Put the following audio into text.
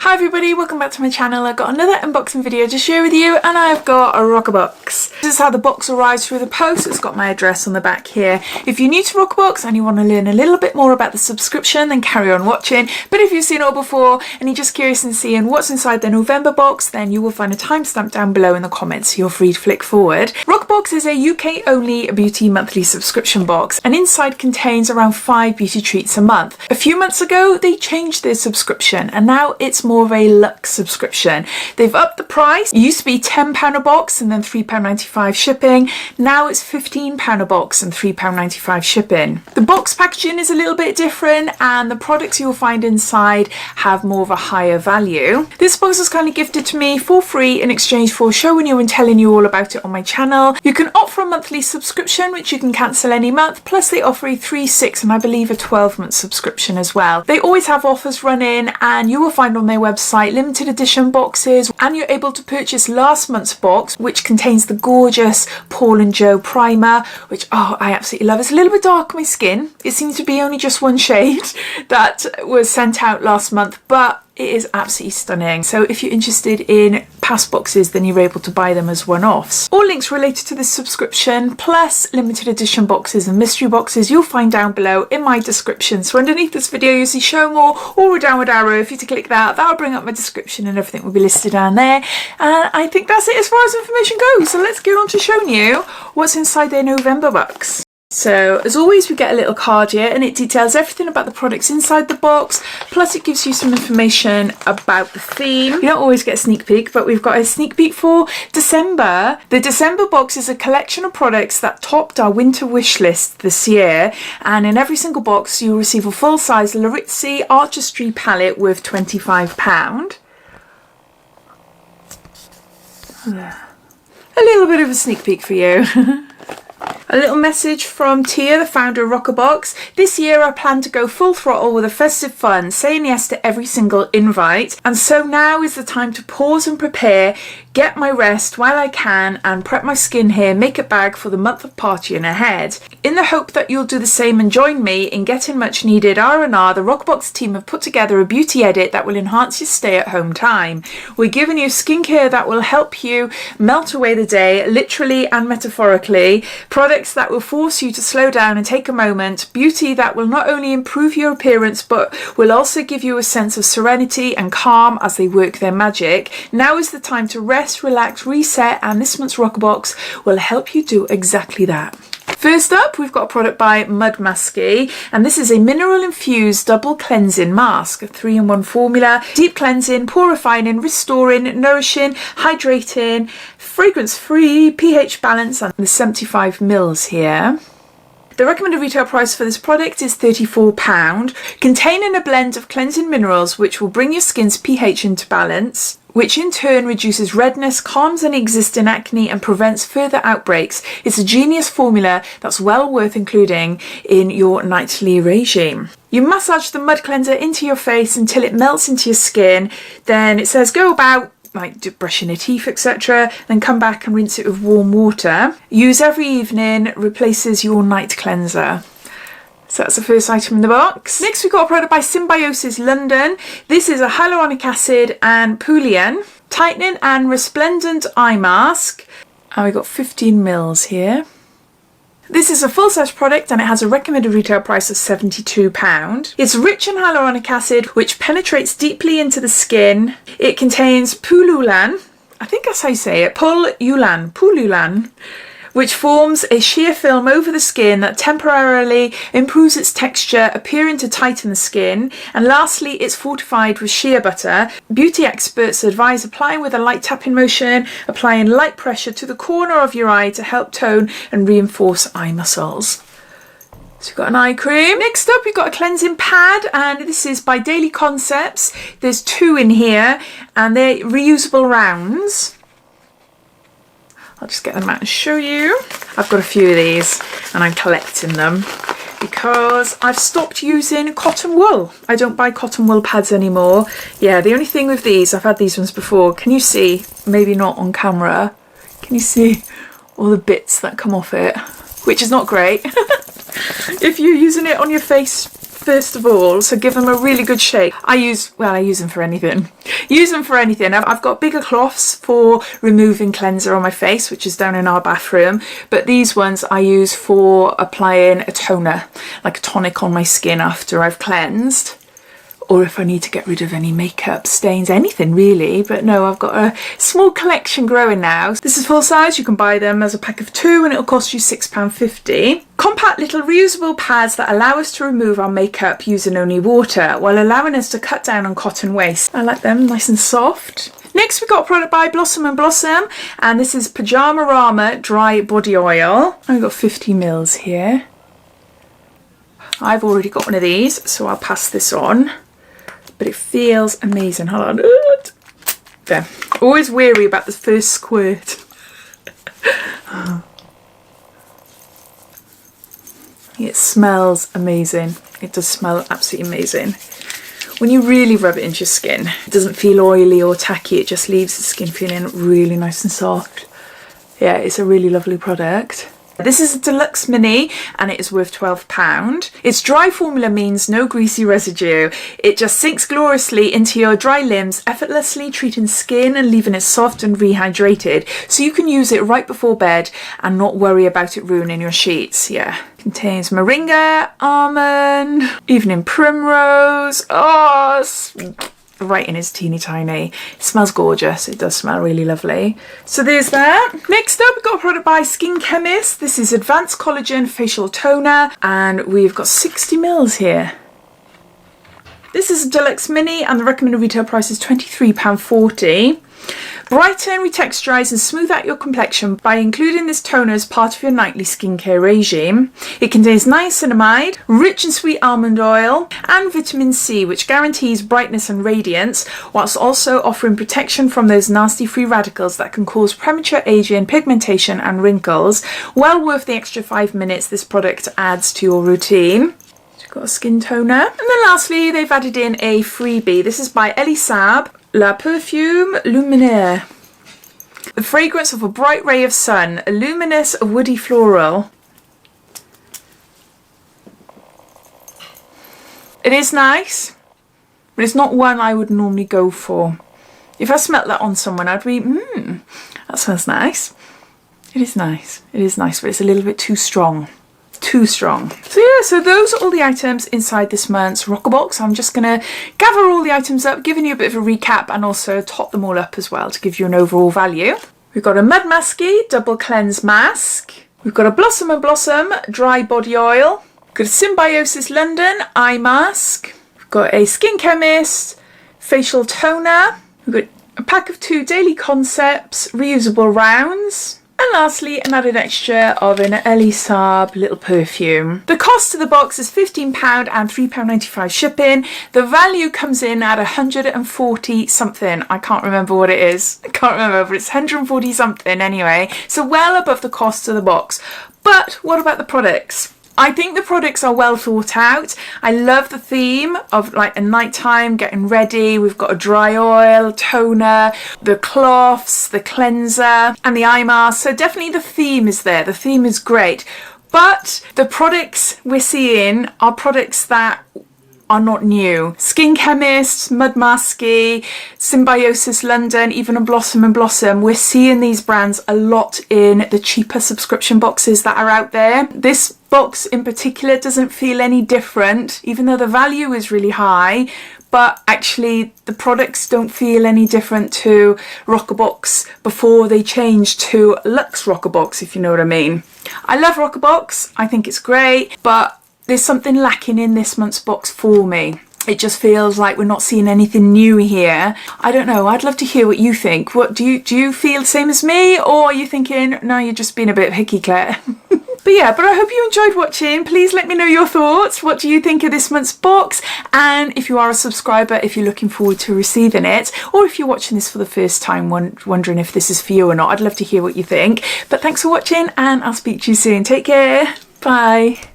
Hi everybody, welcome back to my channel. I've got another unboxing video to share with you and I've got a Roccabox. This is how the box arrives through the post. It's got my address on the back here. If you're new to Roccabox and you want to learn a little bit more about the subscription, then carry on watching. But if you've seen it all before and you're just curious in seeing what's inside the November box, then you will find a timestamp down below in the comments, so you're free to flick forward. Roccabox is a UK only beauty monthly subscription box and inside contains around 5 beauty treats a month. A few months ago they changed their subscription and now it's more of a luxe subscription. They've upped the price. It used to be £10 a box and then £3.95 shipping. Now it's £15 a box and £3.95 shipping. The box packaging is a little bit different and the products you'll find inside have more of a higher value. This box was kindly gifted to me for free in exchange for showing you and telling you all about it on my channel. You can opt for a monthly subscription which you can cancel any month, plus they offer a 3, 6 and I believe a 12-month subscription as well. They always have offers running and you will find on their website limited edition boxes, and you're able to purchase last month's box which contains the gorgeous Paul and Joe primer, which I absolutely love. It's a little bit dark on my skin. It seems to be only just one shade that was sent out last month, but it is absolutely stunning. So if you're interested in past boxes, then you're able to buy them as one-offs. All links related to this subscription plus limited edition boxes and mystery boxes you'll find down below in my description. So underneath this video you'll see show more or a downward arrow. If you to click that, that'll bring up my description and everything will be listed down there. And I think that's it as far as information goes. So let's get on to showing you what's inside their November box. So as always we get a little card here and it details everything about the products inside the box, plus it gives you some information about the theme. You don't always get a sneak peek, but we've got a sneak peek for December. The December box is a collection of products that topped our winter wish list this year, and in every single box you'll receive a full-size Larizzi Artistry palette worth £25. A little bit of a sneak peek for you. A little message from Tia, the founder of Roccabox. This year I plan to go full throttle with a festive fun, saying yes to every single invite. And so now is the time to pause and prepare, get my rest while I can, and prep my skin, hair, makeup bag for the month of partying ahead. In the hope that you'll do the same and join me in getting much needed R&R, the Roccabox team have put together a beauty edit that will enhance your stay at home time. We're giving you skincare that will help you melt away the day, literally and metaphorically. Products that will force you to slow down and take a moment. Beauty that will not only improve your appearance but will also give you a sense of serenity and calm as they work their magic. Now is the time to rest, relax, reset, and this month's Roccabox will help you do exactly that. First up, we've got a product by Musky, and this is a mineral infused double cleansing mask, a 3-in-1 formula, deep cleansing, pore refining, restoring, nourishing, hydrating, fragrance free, pH balance, and the 75 mils here. The recommended retail price for this product is £34, containing a blend of cleansing minerals which will bring your skin's pH into balance, which in turn reduces redness, calms any existing acne and prevents further outbreaks. It's a genius formula that's well worth including in your nightly regime. You massage the mud cleanser into your face until it melts into your skin. Then it says go about like brushing your teeth, etc. Then come back and rinse it with warm water. Use every evening, replaces your night cleanser. So that's the first item in the box. Next we've got a product by Symbiosis London. This is a hyaluronic acid and Pullian tightening and resplendent eye mask. And we've got 15 mils here. This is a full-size product and it has a recommended retail price of £72. It's rich in hyaluronic acid which penetrates deeply into the skin. It contains Pullulan, I think that's how you say it, Pullulan, which forms a sheer film over the skin that temporarily improves its texture, appearing to tighten the skin. And lastly, it's fortified with shea butter. Beauty experts advise applying with a light tapping motion, applying light pressure to the corner of your eye to help tone and reinforce eye muscles. So we've got an eye cream. Next up we've got a cleansing pad, and this is by Daily Concepts. There's 2 in here and they're reusable rounds. I'll just get them out and show you. I've got a few of these and I'm collecting them because I've stopped using cotton wool. I don't buy cotton wool pads anymore. Yeah, the only thing with these, I've had these ones before. Can you see? Maybe not on camera. Can you see all the bits that come off it? Which is not great. If you're using it on your face first of all, so give them a really good shake. I use them for anything. Use them for anything. I've got bigger cloths for removing cleanser on my face, which is down in our bathroom, but these ones I use for applying a toner, like a tonic on my skin after I've cleansed, or if I need to get rid of any makeup stains, anything really. But no, I've got a small collection growing now. This is full size. You can buy them as a pack of 2 and it'll cost you £6.50. Compact little reusable pads that allow us to remove our makeup using only water while allowing us to cut down on cotton waste. I like them, nice and soft. Next we got a product by Blossom & Blossom, and this is Pajama Rama Dry Body Oil. I've got 50 mils here. I've already got one of these, so I'll pass this on. But it feels amazing. Hold on. There. Always weary about the first squirt. It smells amazing. It does smell absolutely amazing. When you really rub it into your skin, it doesn't feel oily or tacky. It just leaves the skin feeling really nice and soft. Yeah, it's a really lovely product. This is a deluxe mini and it is worth £12. Its dry formula means no greasy residue. It just sinks gloriously into your dry limbs, effortlessly treating skin and leaving it soft and rehydrated. So you can use it right before bed and not worry about it ruining your sheets. Yeah. Contains moringa, almond, evening primrose. Oh, it's right in his teeny tiny. It smells gorgeous. It does smell really lovely. So there's that. Next up, we've got a product by Chemist. This is Advanced Collagen Facial Toner, and we've got 60 mils here. This is a deluxe mini and the recommended retail price is £23.40. Brighten, retexturise and smooth out your complexion by including this toner as part of your nightly skincare regime. It contains niacinamide, rich and sweet almond oil and vitamin C, which guarantees brightness and radiance whilst also offering protection from those nasty free radicals that can cause premature aging, pigmentation and wrinkles. Well worth the extra 5 minutes this product adds to your routine. Got a skin toner. And then lastly, they've added in a freebie. This is by Elisab, La Perfume Luminaire. The fragrance of a bright ray of sun, a luminous woody floral. It is nice, but it's not one I would normally go for. If I smelt that on someone, I'd be, that smells nice. It is nice. It is nice, but it's a little bit too strong. Too strong. So yeah, so those are all the items inside this month's Roccabox. I'm just going to gather all the items up, giving you a bit of a recap and also tot them all up as well to give you an overall value. We've got a Mud Musky Double Cleanse Mask. We've got a Blossom & Blossom Dry Body Oil. We've got a Symbiosis London Eye Mask. We've got a Skin Chemist Facial Toner. We've got a pack of 2 Daily Concepts Reusable Rounds. And lastly, an added extra of an Elisab little perfume. The cost of the box is £15 and £3.95 shipping. The value comes in at 140 something. I can't remember what it is. I can't remember, but it's 140 something anyway. So well above the cost of the box. But what about the products? I think the products are well thought out. I love the theme of like a nighttime getting ready. We've got a dry oil, toner, the cloths, the cleanser and the eye mask. So definitely the theme is there. The theme is great. But the products we're seeing are products that are not new. Skin Chemist, Mud Musky, Symbiosis London, even a Blossom & Blossom. We're seeing these brands a lot in the cheaper subscription boxes that are out there. This box in particular doesn't feel any different, even though the value is really high, but actually the products don't feel any different to Roccabox before they changed to Luxe Roccabox, if you know what I mean. I love Roccabox, I think it's great, but there's something lacking in this month's box for me. It just feels like we're not seeing anything new here. I don't know, I'd love to hear what you think. What do you feel the same as me, or are you thinking, no, you're just being a bit hicky, Claire? But yeah, but I hope you enjoyed watching. Please let me know your thoughts. What do you think of this month's box? And if you are a subscriber, if you're looking forward to receiving it, or if you're watching this for the first time, wondering if this is for you or not, I'd love to hear what you think. But thanks for watching and I'll speak to you soon. Take care. Bye.